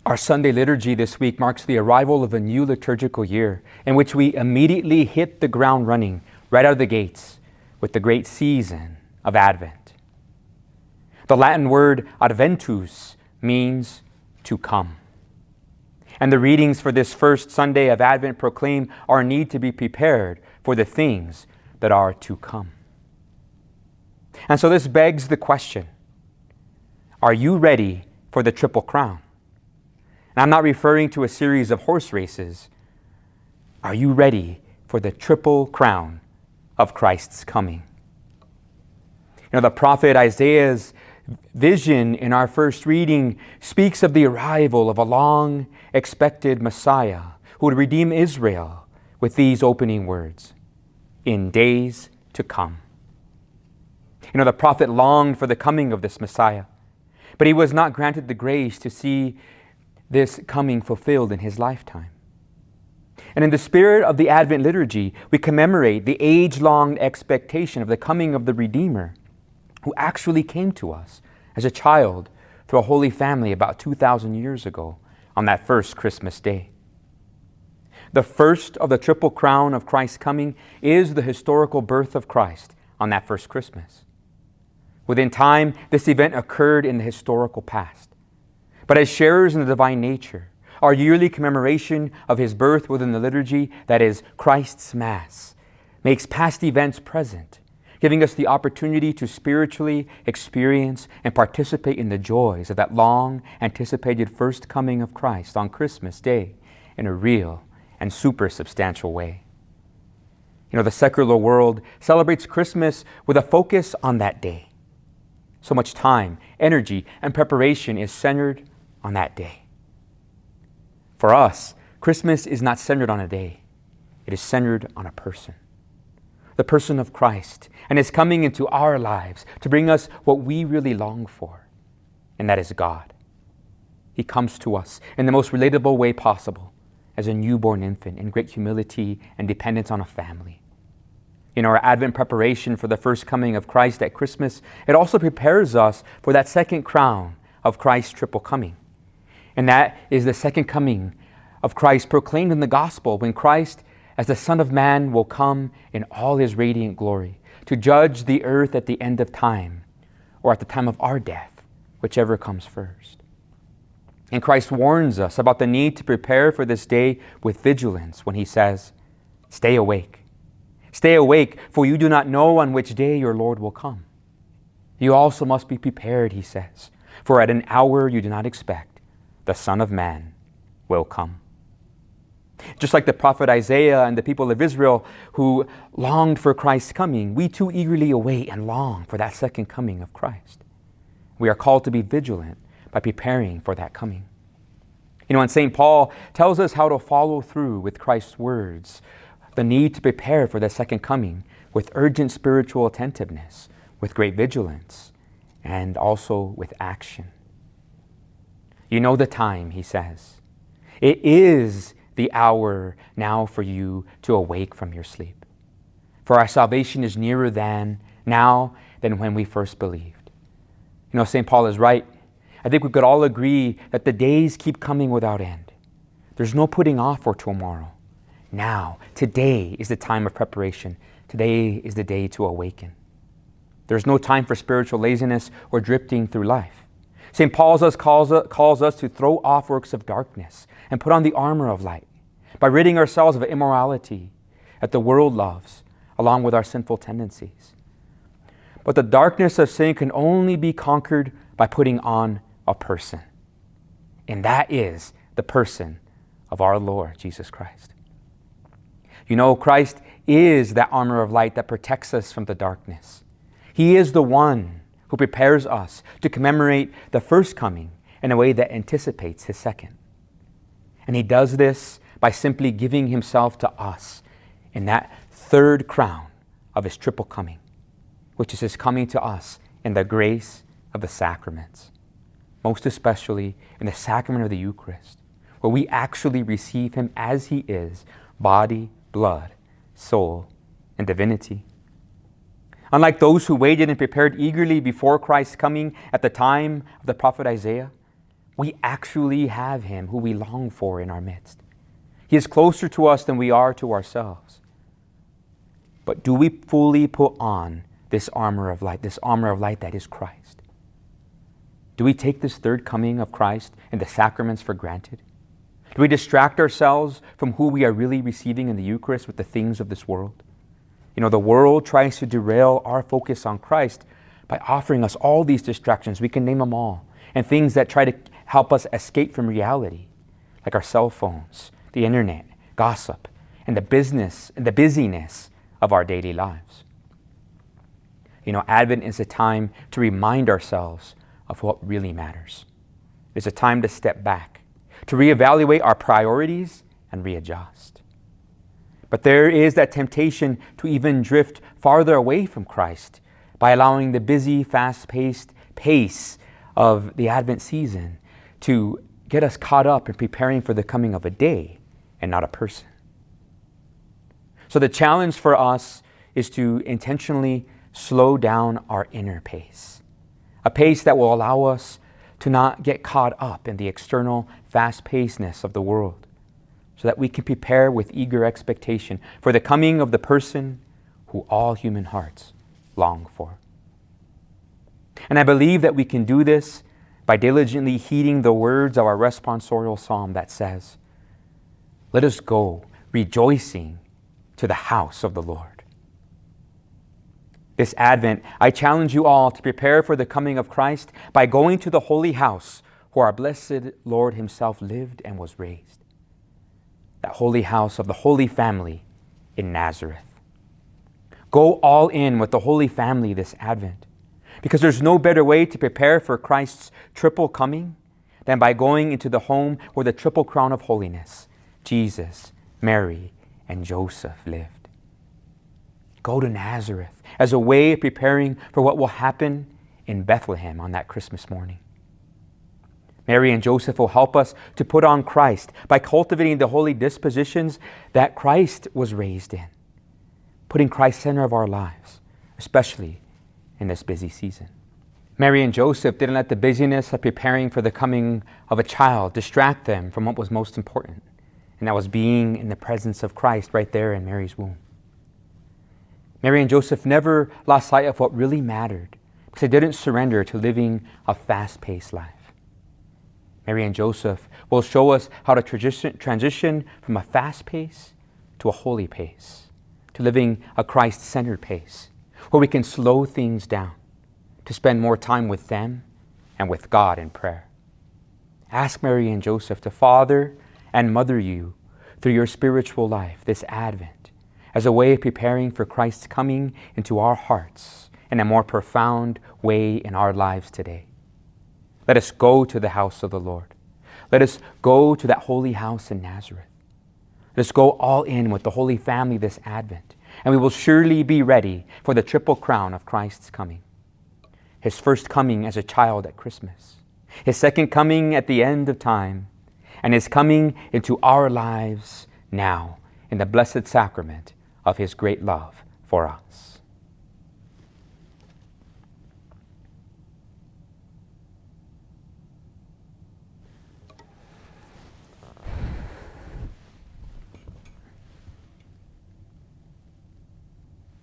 Our Sunday liturgy this week marks the arrival of a new liturgical year in which we immediately hit the ground running right out of the gates with the great season of Advent. The Latin word adventus means to come. And the readings for this first Sunday of Advent proclaim our need to be prepared for the things that are to come. And so this begs the question, are you ready for the Triple Crown? And I'm not referring to a series of horse races. Are you ready for the Triple Crown of Christ's coming? The prophet Isaiah's vision in our first reading speaks of the arrival of a long-expected Messiah who would redeem Israel with these opening words, "In days to come." The prophet longed for the coming of this Messiah, but he was not granted the grace to see this coming fulfilled in his lifetime. And in the spirit of the Advent liturgy, we commemorate the age-long expectation of the coming of the Redeemer, who actually came to us as a child through a holy family about 2,000 years ago on that first Christmas day. The first of the Triple Crown of Christ's coming is the historical birth of Christ on that first Christmas. Within time, this event occurred in the historical past. But as sharers in the divine nature, our yearly commemoration of his birth within the liturgy, that is Christ's Mass, makes past events present, giving us the opportunity to spiritually experience and participate in the joys of that long-anticipated first coming of Christ on Christmas Day in a real and super substantial way. The secular world celebrates Christmas with a focus on that day. So much time, energy, and preparation is centered on that day. For us, Christmas is not centered on a day. It is centered on a person. The person of Christ, and is coming into our lives to bring us what we really long for, and that is God. He comes to us in the most relatable way possible, as a newborn infant in great humility and dependence on a family. In our Advent preparation for the first coming of Christ at Christmas, it also prepares us for that second crown of Christ's triple coming. And that is the second coming of Christ proclaimed in the gospel, when Christ, as the Son of Man, will come in all his radiant glory to judge the earth at the end of time, or at the time of our death, whichever comes first. And Christ warns us about the need to prepare for this day with vigilance when he says, "Stay awake. Stay awake, for you do not know on which day your Lord will come. You also must be prepared," he says, "for at an hour you do not expect, the Son of Man will come." Just like the prophet Isaiah and the people of Israel who longed for Christ's coming, we too eagerly await and long for that second coming of Christ. We are called to be vigilant by preparing for that coming. And St. Paul tells us how to follow through with Christ's words, the need to prepare for the second coming with urgent spiritual attentiveness, with great vigilance, and also with action. You know the time, he says. It is the hour now for you to awake from your sleep. For our salvation is nearer now than when we first believed. St. Paul is right. I think we could all agree that the days keep coming without end. There's no putting off for tomorrow. Now, today is the time of preparation. Today is the day to awaken. There's no time for spiritual laziness or drifting through life. St. Paul calls us to throw off works of darkness and put on the armor of light by ridding ourselves of immorality that the world loves, along with our sinful tendencies. But the darkness of sin can only be conquered by putting on a person. And that is the person of our Lord Jesus Christ. Christ is that armor of light that protects us from the darkness. He is the one who prepares us to commemorate the first coming in a way that anticipates his second. And he does this by simply giving himself to us in that third crown of his triple coming, which is his coming to us in the grace of the sacraments, most especially in the sacrament of the Eucharist, where we actually receive him as he is, body, blood, soul, and divinity. Unlike those who waited and prepared eagerly before Christ's coming at the time of the prophet Isaiah, We actually have him who we long for in our midst. He is closer to us than we are to ourselves. But do we fully put on this armor of light that is Christ? Do we take this third coming of Christ and the sacraments for granted? Do we distract ourselves from who we are really receiving in the Eucharist with the things of this world? The world tries to derail our focus on Christ by offering us all these distractions. We can name them all. And things that try to help us escape from reality, like our cell phones, the internet, gossip, and the business and the busyness of our daily lives. Advent is a time to remind ourselves of what really matters. It's a time to step back, to reevaluate our priorities and readjust. But there is that temptation to even drift farther away from Christ by allowing the busy, fast-paced pace of the Advent season to get us caught up in preparing for the coming of a day and not a person. So the challenge for us is to intentionally slow down our inner pace, a pace that will allow us to not get caught up in the external fast-pacedness of the world, so that we can prepare with eager expectation for the coming of the person who all human hearts long for. And I believe that we can do this by diligently heeding the words of our responsorial psalm that says, "Let us go rejoicing to the house of the Lord." This Advent, I challenge you all to prepare for the coming of Christ by going to the holy house where our blessed Lord himself lived and was raised. That holy house of the Holy Family in Nazareth. Go all in with the Holy Family this Advent, because there's no better way to prepare for Christ's triple coming than by going into the home where the triple crown of holiness, Jesus, Mary, and Joseph lived. Go to Nazareth as a way of preparing for what will happen in Bethlehem on that Christmas morning. Mary and Joseph will help us to put on Christ by cultivating the holy dispositions that Christ was raised in, putting Christ center of our lives, especially in this busy season. Mary and Joseph didn't let the busyness of preparing for the coming of a child distract them from what was most important, and that was being in the presence of Christ right there in Mary's womb. Mary and Joseph never lost sight of what really mattered because they didn't surrender to living a fast-paced life. Mary and Joseph will show us how to transition from a fast pace to a holy pace, to living a Christ-centered pace, where we can slow things down, to spend more time with them and with God in prayer. Ask Mary and Joseph to father and mother you through your spiritual life this Advent as a way of preparing for Christ's coming into our hearts in a more profound way in our lives today. Let us go to the house of the Lord. Let us go to that holy house in Nazareth. Let us go all in with the Holy Family this Advent, and we will surely be ready for the triple crown of Christ's coming. His first coming as a child at Christmas, His second coming at the end of time, and His coming into our lives now in the blessed sacrament of His great love for us.